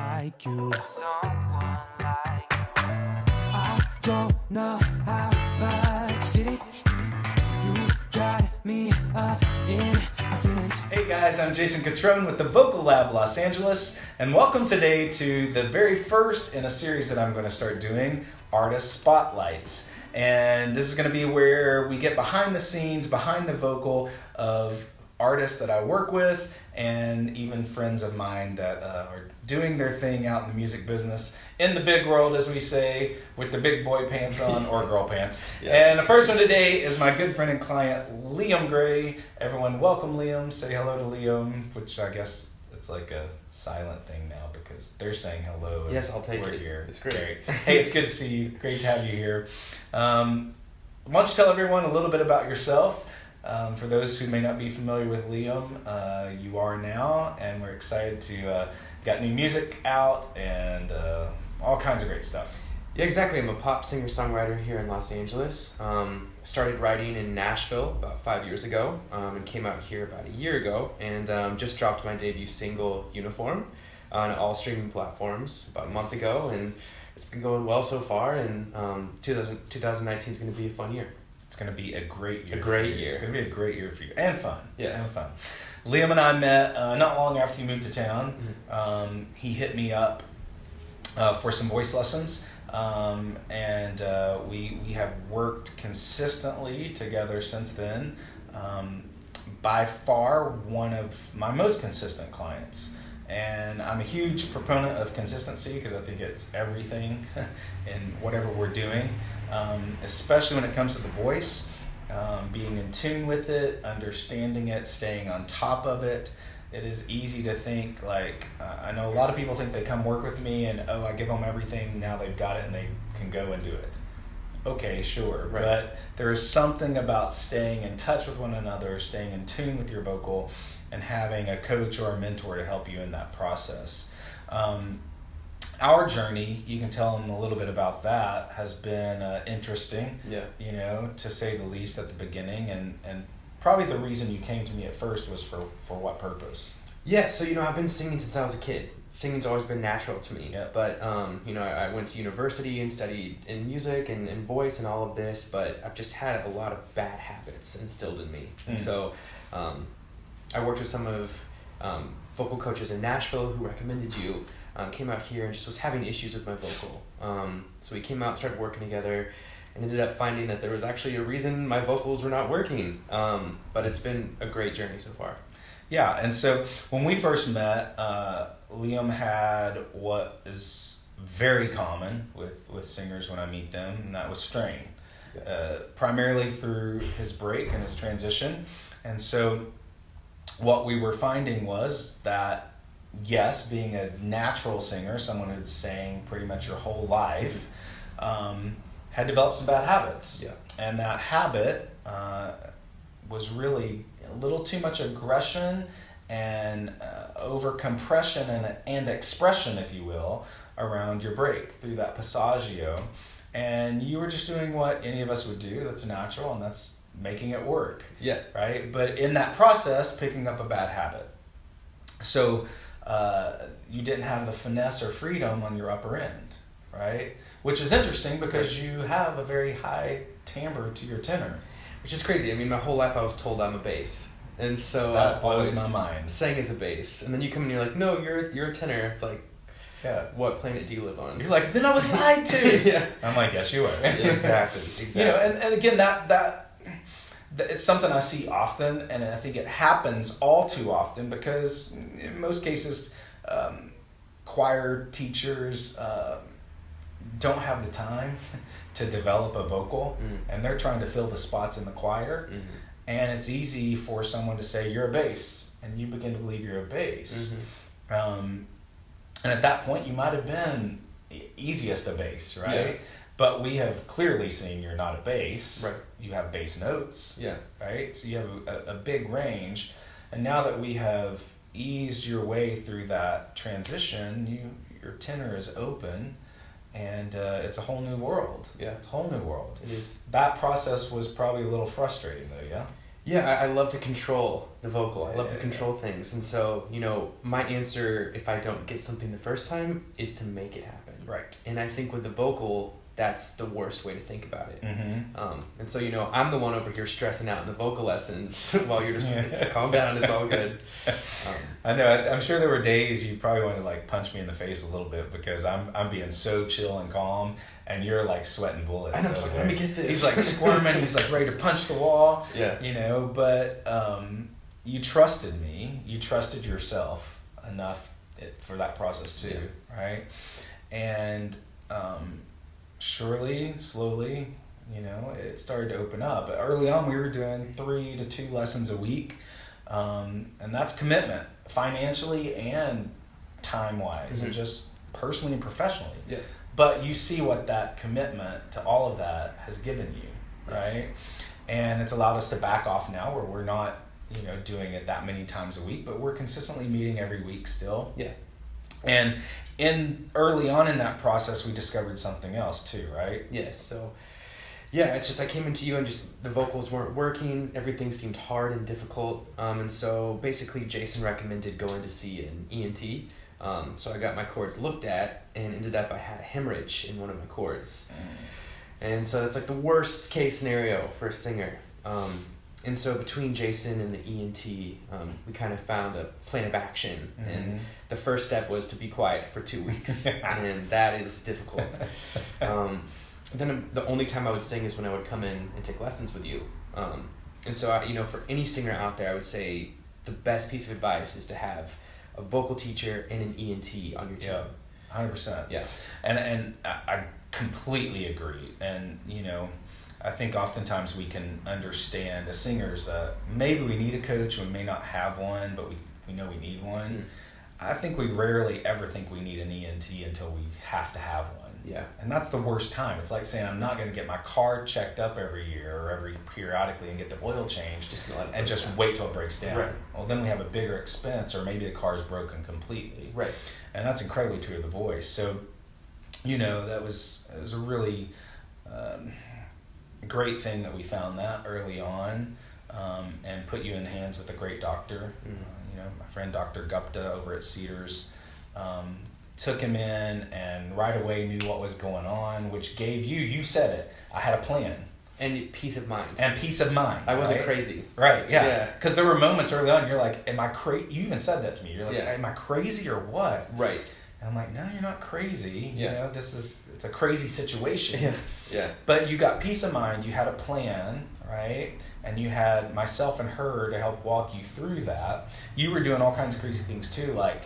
like you. I don't know how, but still you got me up in my feelings. Hey guys, I'm Jason Catron with the Vocal Lab Los Angeles, and welcome today to the very first in a series that I'm going to start doing, Artist Spotlights. And this is going to be where we get behind the scenes, behind the vocal of artists that I work with and even friends of mine that are doing their thing out in the music business, in the big world, as we say, with the big boy pants on or girl pants. Yes. And the first one today is my good friend and client, Grae. Everyone welcome Liam. Say hello to Liam, which I guess it's like a silent thing now because they're saying hello. Yes, I'll take it. Here. It's great. Hey, it's good to see you. Great to have you here. Why don't you tell everyone a little bit about yourself? For those who may not be familiar with Liam, you are now, and we're excited to got new music out and all kinds of great stuff. Yeah, exactly. I'm a pop singer-songwriter here in Los Angeles. Started writing in Nashville about 5 years ago and came out here about a year ago and just dropped my debut single, Uniform, on all streaming platforms about a month ago, and it's been going well so far, and 2019 is going to be a fun year. It's going to be a great year. A great year. It's going to be a great year for you. And fun. Yes. And fun. Liam and I met not long after you moved to town. Mm-hmm. He hit me up for some voice lessons. And we have worked consistently together since then. By far, one of my most consistent clients. And I'm a huge proponent of consistency because I think it's everything in whatever we're doing, especially when it comes to the voice, being in tune with it, understanding it, staying on top of it. It is easy to think like, I know a lot of people think they come work with me and, I give them everything, now they've got it and they can go and do it. Okay, sure, right. But there is something about staying in touch with one another, staying in tune with your vocal, and having a coach or a mentor to help you in that process. Our journey, you can tell them a little bit about that, has been interesting, to say the least at the beginning, and probably the reason you came to me at first was for what purpose? Yeah, so, I've been singing since I was a kid. Singing's always been natural to me, but, I went to university and studied in music and voice and all of this, but I've just had a lot of bad habits instilled in me. And so I worked with some of vocal coaches in Nashville who recommended you, came out here and just was having issues with my vocal. So we came out, started working together, and ended up finding that there was actually a reason my vocals were not working. But it's been a great journey so far. Yeah, and so when we first met, Liam had what is very common with singers when I meet them, and that was strain, primarily through his break and his transition. And so what we were finding was that, yes, being a natural singer, someone who'd sang pretty much your whole life, had developed some bad habits. Yeah. And that habit was really a little too much aggression and over compression and expression, if you will, around your break through that passaggio. And you were just doing what any of us would do that's natural, and that's making it work. Yeah. Right? But in that process, picking up a bad habit. So you didn't have the finesse or freedom on your upper end, right? Which is interesting because you have a very high timbre to your tenor. Which is crazy. I mean, my whole life I was told I'm a bass. And so that I blows always my mind. sang as a bass. And then you come and you're like, no, you're a tenor. It's like, what planet do you live on? You're like, then I was lied to. Yeah. I'm like, yes, you were. Exactly. And again, that it's something I see often, and I think it happens all too often because in most cases, choir teachers don't have the time to develop a vocal, and they're trying to fill the spots in the choir, and it's easy for someone to say, you're a bass, and you begin to believe you're a bass. And at that point, you might have been easiest a bass, right? Yeah. But we have clearly seen you're not a bass. Right. You have bass notes. Yeah. Right? So you have a big range. And now that we have eased your way through that transition, your tenor is open, and it's a whole new world. Yeah. It's a whole new world. It is. That process was probably a little frustrating, though, yeah? Yeah, I love to control the vocal. I love to control things. And so, my answer, if I don't get something the first time, is to make it happen. Right. And I think with the vocal, that's the worst way to think about it. Mm-hmm. And so, I'm the one over here stressing out in the vocal lessons while you're just calm down, it's all good. I know. I'm sure there were days you probably wanted to like punch me in the face a little bit because I'm being so chill and calm, and you're like sweating bullets. And I'm just like, let me get this. He's like squirming. He's like ready to punch the wall. Yeah. But you trusted me. You trusted yourself enough for that process too, right? And surely, slowly, it started to open up. But early on, we were doing 3 to 2 lessons a week, and that's commitment, financially and time-wise, and just personally and professionally. Yeah. But you see what that commitment to all of that has given you, right? Yes. And it's allowed us to back off now, where we're not, doing it that many times a week, but we're consistently meeting every week still. Yeah. And early on in that process, we discovered something else too, right? Yes. So, it's just I came into you and just the vocals weren't working. Everything seemed hard and difficult. And so basically, Jason recommended going to see an ENT. So I got my cords looked at and ended up I had a hemorrhage in one of my cords. And so that's like the worst case scenario for a singer. And so between Jason and the ENT, we kind of found a plan of action. Mm-hmm. And the first step was to be quiet for 2 weeks. And that is difficult. Then the only time I would sing is when I would come in and take lessons with you. And so, for any singer out there, I would say the best piece of advice is to have a vocal teacher and an ENT on your team. 100%. Yeah. And I completely agree. And, I think oftentimes we can understand as singers that maybe we need a coach, we may not have one, but we know we need one. I think we rarely ever think we need an ENT until we have to have one. Yeah. And that's the worst time. It's like saying I'm not going to get my car checked up every year or every periodically and get the oil changed and just wait till it breaks down. Right. Well, then we have a bigger expense, or maybe the car's broken completely. Right. And that's incredibly true of the voice. So, it was a really great thing that we found that early on, and put you in hands with a great doctor. My friend Dr. Gupta over at Cedars took him in and right away knew what was going on, which gave you said it, I had a plan. And peace of mind. I wasn't crazy. Right, yeah. Because there were moments early on, you're like, am I crazy? You even said that to me. You're like, am I crazy or what? Right. And I'm like, no, you're not crazy. Yeah. It's a crazy situation. Yeah. Yeah. But you got peace of mind. You had a plan, right? And you had myself and her to help walk you through that. You were doing all kinds of crazy things too, like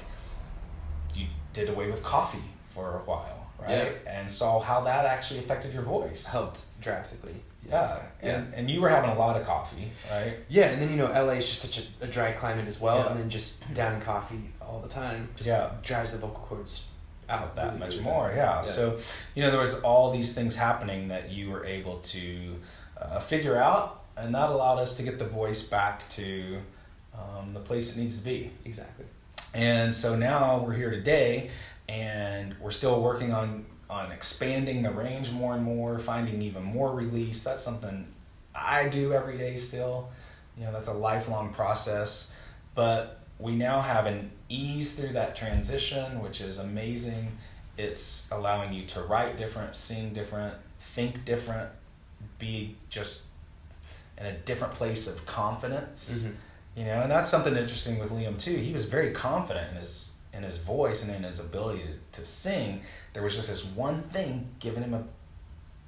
you did away with coffee for a while, right? Yeah. And saw how that actually affected your voice. Helped drastically. Yeah. And you were having a lot of coffee, right? Yeah, and then LA is just such a dry climate as well, Yeah. and then just downing coffee all the time just drives the vocal cords out that really, much really more. bad. Yeah. So there was all these things happening that you were able to figure out, and that allowed us to get the voice back to the place it needs to be. Exactly. And so now we're here today, and we're still working on expanding the range more and more, finding even more release. That's something I do every day still. That's a lifelong process. But we now have an ease through that transition, which is amazing. It's allowing you to write different, sing different, think different, be just in a different place of confidence. Mm-hmm. And that's something interesting with Liam too. He was very confident in his voice and in his ability to sing. There was just this one thing giving him a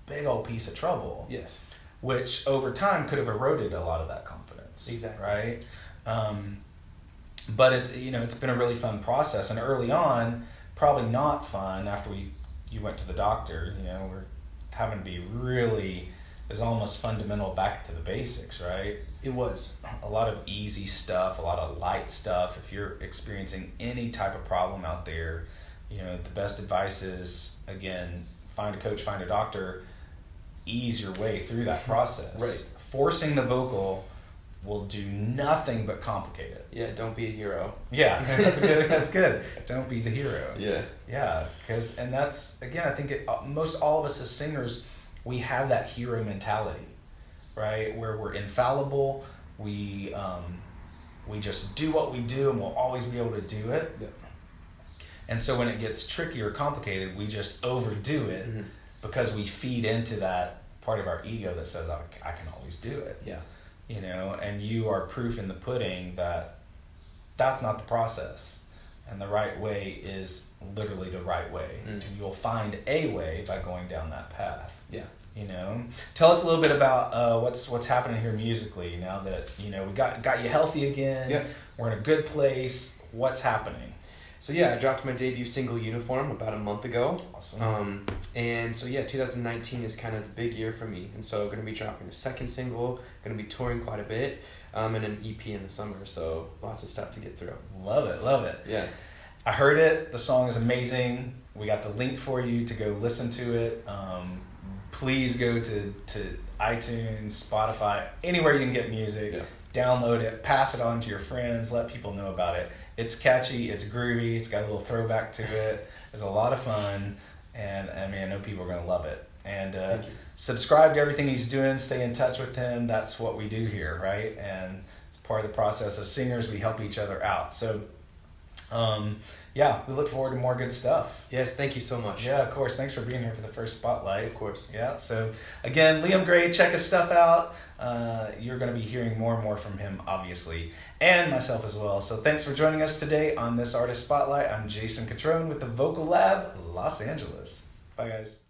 big old piece of trouble. Yes. Which over time could have eroded a lot of that confidence. Exactly. Right? But it's been a really fun process. And early on, probably not fun after you went to the doctor. We're having to be really, is almost fundamental back to the basics, right? It was. A lot of easy stuff, a lot of light stuff. If you're experiencing any type of problem out there, the best advice is, again, find a coach, find a doctor, ease your way through that process. Right. Forcing the vocal will do nothing but complicate it. Yeah, don't be a hero. Yeah, that's good. That's good. Don't be the hero. Yeah. Yeah, and that's, again, I think most all of us as singers, we have that hero mentality, right? Where we're infallible, we just do what we do, and we'll always be able to do it. Yep. And so when it gets tricky or complicated, we just overdo it because we feed into that part of our ego that says, I can always do it. Yeah. You know, and you are proof in the pudding that that's not the process. And the right way is literally the right way. And you'll find a way by going down that path. Yeah. You know, tell us a little bit about what's happening here musically now that, you know, we got you healthy again. Yeah. We're in a good place. What's happening? So yeah, I dropped my debut single, Uniform, about a month ago. Awesome. And so yeah, 2019 is kind of the big year for me. And so going to be dropping a second single, going to be touring quite a bit, and an EP in the summer. So lots of stuff to get through. Love it. Yeah. I heard it. The song is amazing. We got the link for you to go listen to it. Please go to iTunes, Spotify, anywhere you can get music. Yeah. Download it, pass it on to your friends, let people know about it. It's catchy, it's groovy, it's got a little throwback to it. It's a lot of fun, and I mean, I know people are going to love it. And subscribe to everything he's doing, stay in touch with him. That's what we do here, right? And it's part of the process. As singers, we help each other out. So, yeah, we look forward to more good stuff. Yes, thank you so much. Yeah, of course. Thanks for being here for the first spotlight. Of course. Yeah, so again, Liam Grae, check his stuff out. You're going to be hearing more and more from him, obviously, and myself as well. So thanks for joining us today on this Artist Spotlight. I'm Jason Catron with the Vocal Lab, Los Angeles. Bye, guys.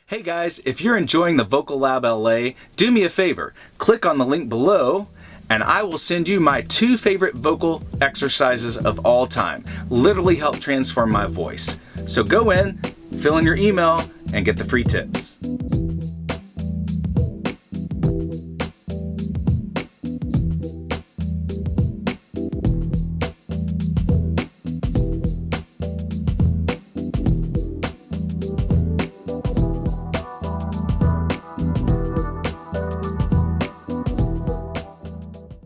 Hey, guys, if you're enjoying the Vocal Lab LA, do me a favor. Click on the link below, and I will send you my 2 favorite vocal exercises of all time. Literally help transform my voice. So go in, fill in your email, and get the free tips.